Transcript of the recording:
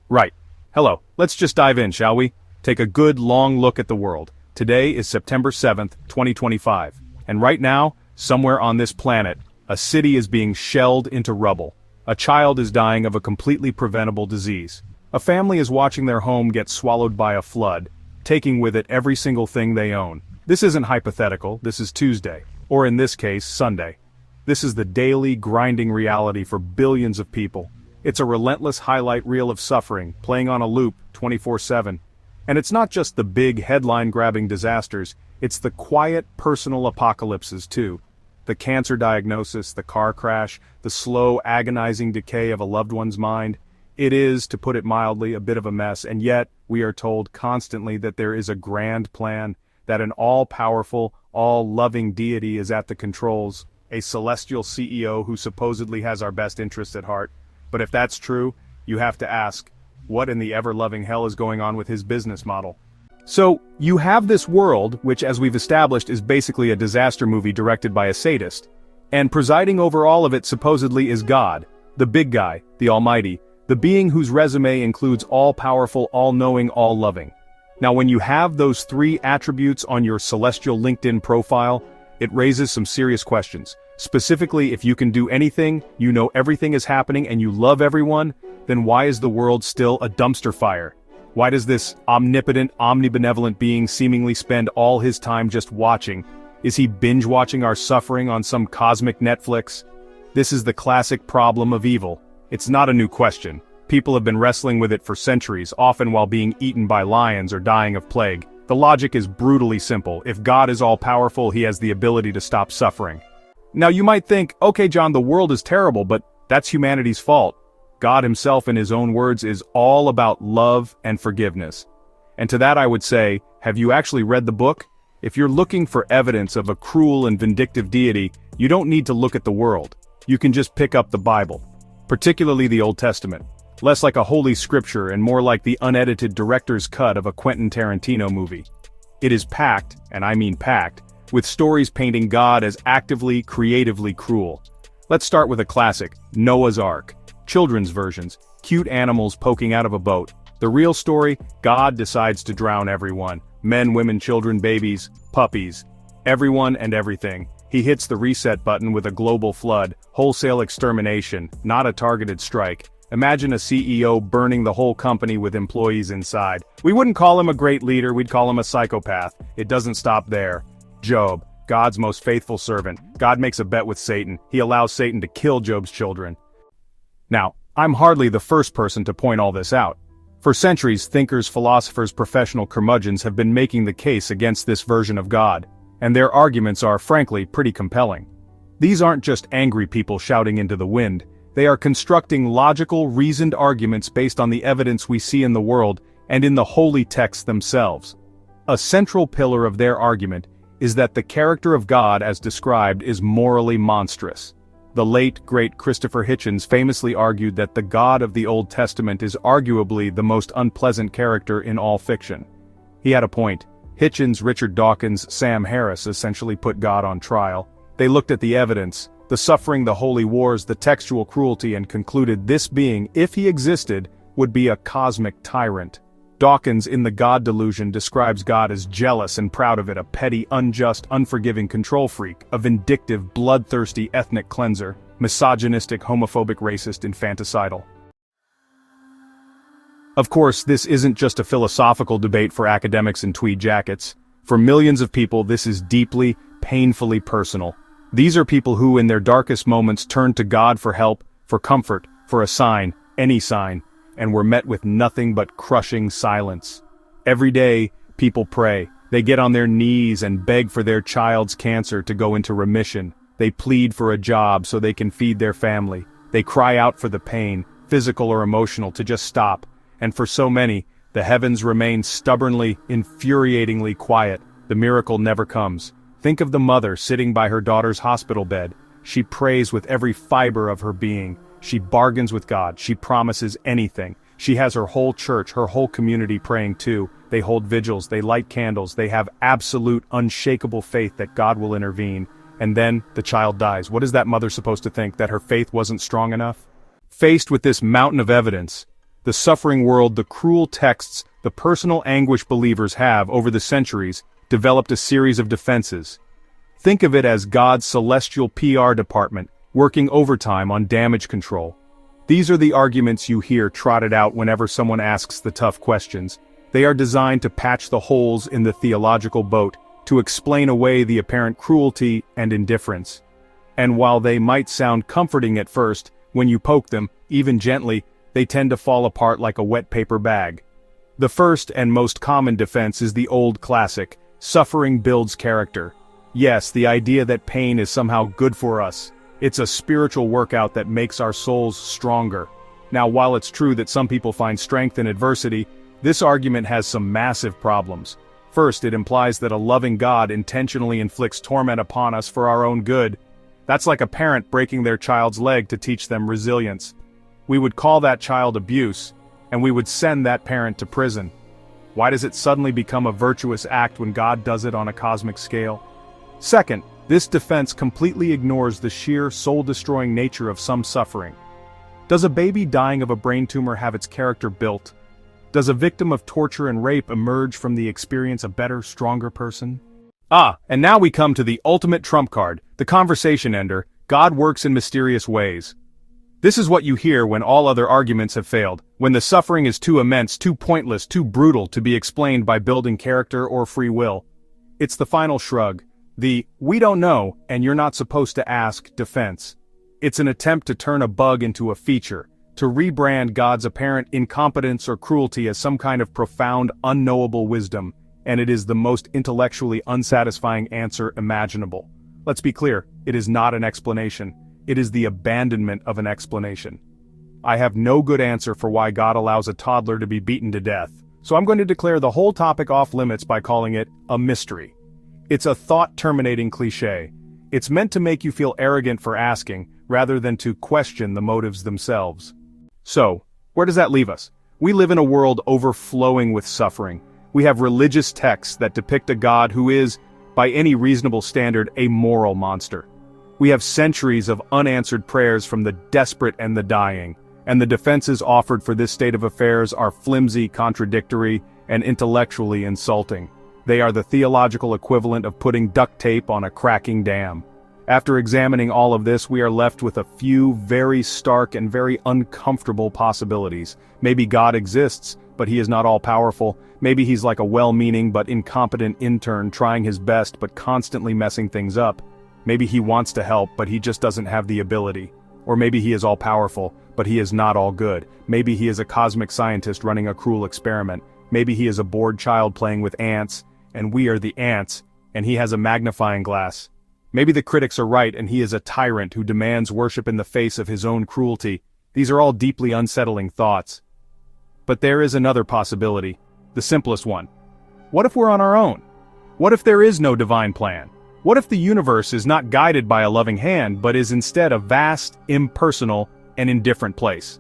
Right. Hello, let's just dive in, shall we? Take a good long look at the world. Today is September 7th, 2025. And right now, somewhere on this planet, a city is being shelled into rubble. A child is dying of a completely preventable disease. A family is watching their home get swallowed by a flood, taking with it every single thing they own. This isn't hypothetical, this is Tuesday, or in this case, Sunday. This is the daily, grinding reality for billions of people. It's a relentless highlight reel of suffering, playing on a loop, 24/7. And it's not just the big, headline-grabbing disasters, it's the quiet, personal apocalypses too. The cancer diagnosis, the car crash, the slow, agonizing decay of a loved one's mind. It is, to put it mildly, a bit of a mess, and yet, we are told constantly that there is a grand plan, that an all-powerful, all-loving deity is at the controls, a celestial CEO who supposedly has our best interests at heart. But if that's true, you have to ask, what in the ever-loving hell is going on with his business model? So, you have this world, which as we've established is basically a disaster movie directed by a sadist, and presiding over all of it supposedly is God, the big guy, the Almighty, the being whose resume includes all-powerful, all-knowing, all-loving. Now when you have those three attributes on your celestial LinkedIn profile, it raises some serious questions. Specifically, if you can do anything, you know everything is happening and you love everyone, then why is the world still a dumpster fire? Why does this omnipotent, omnibenevolent being seemingly spend all his time just watching? Is he binge-watching our suffering on some cosmic Netflix? This is the classic problem of evil. It's not a new question. People have been wrestling with it for centuries, often while being eaten by lions or dying of plague. The logic is brutally simple. If God is all-powerful, he has the ability to stop suffering. Now you might think, okay John, the world is terrible, but that's humanity's fault. God himself in his own words is all about love and forgiveness. And to that I would say, have you actually read the book? If you're looking for evidence of a cruel and vindictive deity, you don't need to look at the world. You can just pick up the Bible. Particularly the Old Testament. Less like a holy scripture and more like the unedited director's cut of a Quentin Tarantino movie. It is packed, and I mean packed, with stories painting God as actively, creatively cruel. Let's start with a classic, Noah's Ark. Children's versions, cute animals poking out of a boat. The real story, God decides to drown everyone. Men, women, children, babies, puppies. Everyone and everything. He hits the reset button with a global flood, wholesale extermination, not a targeted strike. Imagine a CEO burning the whole company with employees inside. We wouldn't call him a great leader, we'd call him a psychopath. It doesn't stop there. Job, God's most faithful servant. God makes a bet with Satan. He allows Satan to kill Job's children. Now, I'm hardly the first person to point all this out. For centuries, thinkers, philosophers, professional curmudgeons have been making the case against this version of God, and their arguments are, frankly, pretty compelling. These aren't just angry people shouting into the wind. They are constructing logical, reasoned arguments based on the evidence we see in the world and in the holy texts themselves. A central pillar of their argument is that the character of God as described is morally monstrous. The late, great Christopher Hitchens famously argued that the God of the Old Testament is arguably the most unpleasant character in all fiction. He had a point. Hitchens, Richard Dawkins, Sam Harris essentially put God on trial. They looked at the evidence, the suffering, the holy wars, the textual cruelty, and concluded this being, if he existed, would be a cosmic tyrant. Dawkins in The God Delusion describes God as jealous and proud of it, a petty, unjust, unforgiving control freak, a vindictive, bloodthirsty ethnic cleanser, misogynistic, homophobic, racist, infanticidal. Of course, this isn't just a philosophical debate for academics in tweed jackets. For millions of people, this is deeply, painfully personal. These are people who, in their darkest moments, turned to God for help, for comfort, for a sign, any sign, and were met with nothing but crushing silence. Every day, people pray. They get on their knees and beg for their child's cancer to go into remission. They plead for a job so they can feed their family. They cry out for the pain, physical or emotional, to just stop. And for so many, the heavens remain stubbornly, infuriatingly quiet. The miracle never comes. Think of the mother sitting by her daughter's hospital bed. She prays with every fiber of her being. She bargains with God. She promises anything. She has her whole church, her whole community praying too. They hold vigils, they light candles, they have absolute, unshakable faith that God will intervene. And then, the child dies. What is that mother supposed to think, that her faith wasn't strong enough? Faced with this mountain of evidence, the suffering world, the cruel texts, the personal anguish believers have, over the centuries, developed a series of defenses. Think of it as God's celestial PR department, working overtime on damage control. These are the arguments you hear trotted out whenever someone asks the tough questions. They are designed to patch the holes in the theological boat, to explain away the apparent cruelty and indifference. And while they might sound comforting at first, when you poke them, even gently, they tend to fall apart like a wet paper bag. The first and most common defense is the old classic: suffering builds character. Yes, the idea that pain is somehow good for us. It's a spiritual workout that makes our souls stronger. Now, while it's true that some people find strength in adversity, this argument has some massive problems. First, it implies that a loving God intentionally inflicts torment upon us for our own good. That's like a parent breaking their child's leg to teach them resilience. We would call that child abuse, and we would send that parent to prison. Why does it suddenly become a virtuous act when God does it on a cosmic scale? Second, this defense completely ignores the sheer soul-destroying nature of some suffering. Does a baby dying of a brain tumor have its character built? Does a victim of torture and rape emerge from the experience a better, stronger person? And now we come to the ultimate trump card, the conversation ender: God works in mysterious ways. This is what you hear when all other arguments have failed, when the suffering is too immense, too pointless, too brutal to be explained by building character or free will. It's the final shrug. The "we don't know, and you're not supposed to ask" defense. It's an attempt to turn a bug into a feature, to rebrand God's apparent incompetence or cruelty as some kind of profound, unknowable wisdom, and it is the most intellectually unsatisfying answer imaginable. Let's be clear, it is not an explanation. It is the abandonment of an explanation. I have no good answer for why God allows a toddler to be beaten to death, so I'm going to declare the whole topic off limits by calling it a mystery. It's a thought-terminating cliché. It's meant to make you feel arrogant for asking, rather than to question the motives themselves. So, where does that leave us? We live in a world overflowing with suffering. We have religious texts that depict a God who is, by any reasonable standard, a moral monster. We have centuries of unanswered prayers from the desperate and the dying, and the defenses offered for this state of affairs are flimsy, contradictory, and intellectually insulting. They are the theological equivalent of putting duct tape on a cracking dam. After examining all of this, we are left with a few very stark and very uncomfortable possibilities. Maybe God exists, but he is not all-powerful. Maybe he's like a well-meaning but incompetent intern trying his best but constantly messing things up. Maybe he wants to help, but he just doesn't have the ability. Or maybe he is all-powerful, but he is not all good. Maybe he is a cosmic scientist running a cruel experiment. Maybe he is a bored child playing with ants, and we are the ants, and he has a magnifying glass. Maybe the critics are right and he is a tyrant who demands worship in the face of his own cruelty. These are all deeply unsettling thoughts. But there is another possibility, the simplest one. What if we're on our own? What if there is no divine plan? What if the universe is not guided by a loving hand but is instead a vast, impersonal, and indifferent place?